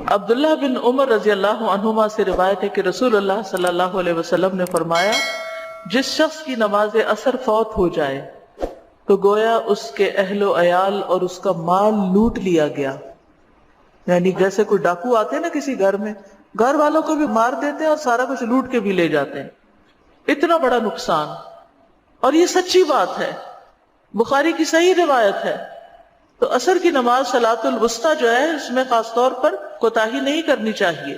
عبداللہ بن عمر رضی اللہ عنہما سے روایت ہے کہ رسول اللہ صلی اللہ علیہ وسلم نے فرمایا، جس شخص کی نماز عصر فوت ہو جائے تو گویا اس کے اہل و عیال اور اس کا مال لوٹ لیا گیا. یعنی جیسے کوئی ڈاکو آتے ہیں نا کسی گھر میں، گھر والوں کو بھی مار دیتے ہیں اور سارا کچھ لوٹ کے بھی لے جاتے ہیں. اتنا بڑا نقصان. اور یہ سچی بات ہے، بخاری کی صحیح روایت ہے. تو عصر کی نماز صلاۃ الوسطی جو ہے اس میں خاص طور پر کوتاہی نہیں کرنی چاہیے.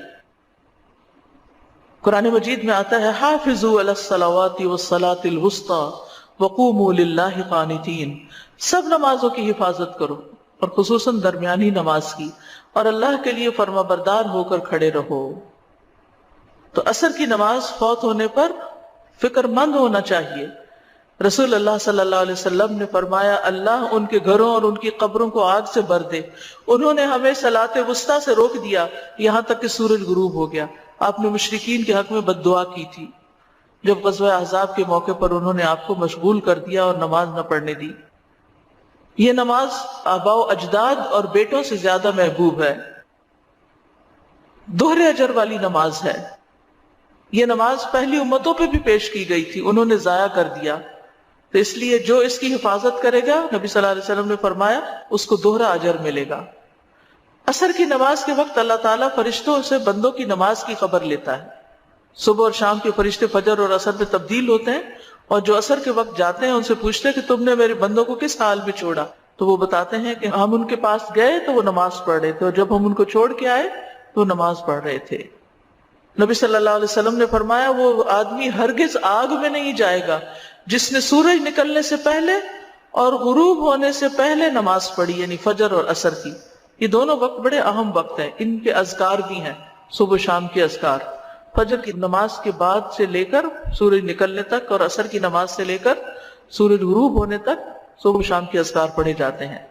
قرآن مجید میں آتا ہے، حافظوا علی الصلوات والصلاۃ الوسطی وقوموا للہ قانتین. سب نمازوں کی حفاظت کرو اور خصوصاً درمیانی نماز کی، اور اللہ کے لیے فرما بردار ہو کر کھڑے رہو. تو عصر کی نماز فوت ہونے پر فکر مند ہونا چاہیے. رسول اللہ صلی اللہ علیہ وسلم نے فرمایا، اللہ ان کے گھروں اور ان کی قبروں کو آگ سے بھر دے. انہوں نے ہمیں صلاۃ وسطیٰ سے روک دیا یہاں تک کہ سورج غروب ہو گیا. آپ نے مشرکین کے حق میں بد دعا کی تھی جب غزوہ احزاب کے موقع پر انہوں نے آپ کو مشغول کر دیا اور نماز نہ پڑھنے دی. یہ نماز آباء و اجداد اور بیٹوں سے زیادہ محبوب ہے. دوہرے اجر والی نماز ہے. یہ نماز پہلی امتوں پہ بھی پیش کی گئی تھی، انہوں نے ضائع کر دیا. تو اس لیے جو اس کی حفاظت کرے گا، نبی صلی اللہ علیہ وسلم نے فرمایا، اس کو دوہرا اجر ملے گا. عصر کی نماز کے وقت اللہ تعالیٰ فرشتوں سے بندوں کی نماز کی خبر لیتا ہے. صبح اور شام کے فرشتے فجر اور عصر میں تبدیل ہوتے ہیں، اور جو عصر کے وقت جاتے ہیں ان سے پوچھتے ہیں کہ تم نے میرے بندوں کو کس حال میں چھوڑا؟ تو وہ بتاتے ہیں کہ ہم ان کے پاس گئے تو وہ نماز پڑھ رہے تھے، اور جب ہم ان کو چھوڑ کے آئے تو وہ نماز پڑھ رہے تھے. نبی صلی اللہ علیہ وسلم نے فرمایا، وہ آدمی ہرگز آگ میں نہیں جائے گا جس نے سورج نکلنے سے پہلے اور غروب ہونے سے پہلے نماز پڑھی، یعنی فجر اور عصر کی. یہ دونوں وقت بڑے اہم وقت ہیں، ان کے اذکار بھی ہیں، صبح شام کے اذکار. فجر کی نماز کے بعد سے لے کر سورج نکلنے تک، اور عصر کی نماز سے لے کر سورج غروب ہونے تک صبح شام کے اذکار پڑھے جاتے ہیں.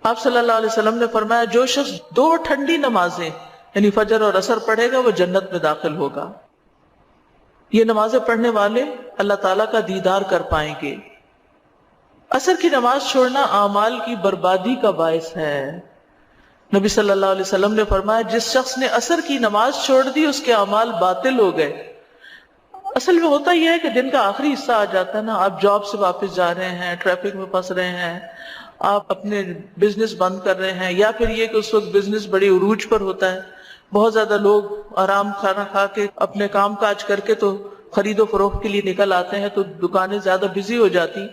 آپ صلی اللہ علیہ وسلم نے فرمایا، جو شخص 2 ٹھنڈی نمازیں یعنی فجر اور عصر پڑھے گا وہ جنت میں داخل ہوگا. یہ نمازیں پڑھنے والے اللہ تعالیٰ کا دیدار کر پائیں گے. عصر کی نماز چھوڑنا اعمال کی بربادی کا باعث ہے. نبی صلی اللہ علیہ وسلم نے فرمایا، جس شخص نے عصر کی نماز چھوڑ دی اس کے اعمال باطل ہو گئے. اصل میں ہوتا یہ ہے کہ دن کا آخری حصہ آ جاتا ہے نا، آپ جاب سے واپس جا رہے ہیں، ٹریفک میں پھنس رہے ہیں، آپ اپنے بزنس بند کر رہے ہیں، یا پھر یہ کہ اس وقت بزنس بڑی عروج پر ہوتا ہے، بہت زیادہ لوگ آرام کھانا کھا کے اپنے کام کاج کر کے تو خرید و فروخت کے لیے نکل آتے ہیں، تو دکانیں زیادہ بزی ہو جاتی،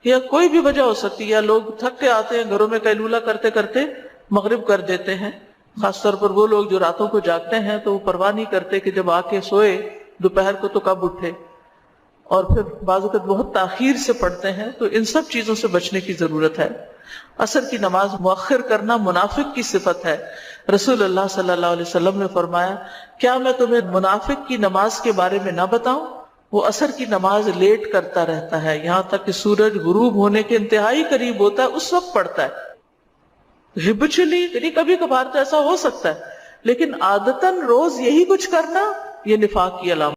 یا کوئی بھی وجہ ہو سکتی ہے، یا لوگ تھک کے آتے ہیں گھروں میں قیلولہ کرتے کرتے مغرب کر دیتے ہیں. خاص طور پر وہ لوگ جو راتوں کو جاگتے ہیں تو وہ پرواہ نہیں کرتے کہ جب آ کے سوئے دوپہر کو تو کب اٹھے، اور پھر بعض اوقات بہت تاخیر سے پڑھتے ہیں. تو ان سب چیزوں سے بچنے کی ضرورت ہے. عصر کی نماز مؤخر کرنا منافق کی صفت ہے. رسول اللہ صلی اللہ علیہ وسلم نے فرمایا، کیا میں تمہیں منافق کی نماز کے بارے میں نہ بتاؤں؟ وہ عصر کی نماز لیٹ کرتا رہتا ہے یہاں تک کہ سورج غروب ہونے کے انتہائی قریب ہوتا ہے، اس وقت پڑھتا ہے. ہیبچولی یعنی کبھی کبھار تو ایسا ہو سکتا ہے، لیکن عادتاً روز یہی کچھ کرنا یہ نفاق کی علامت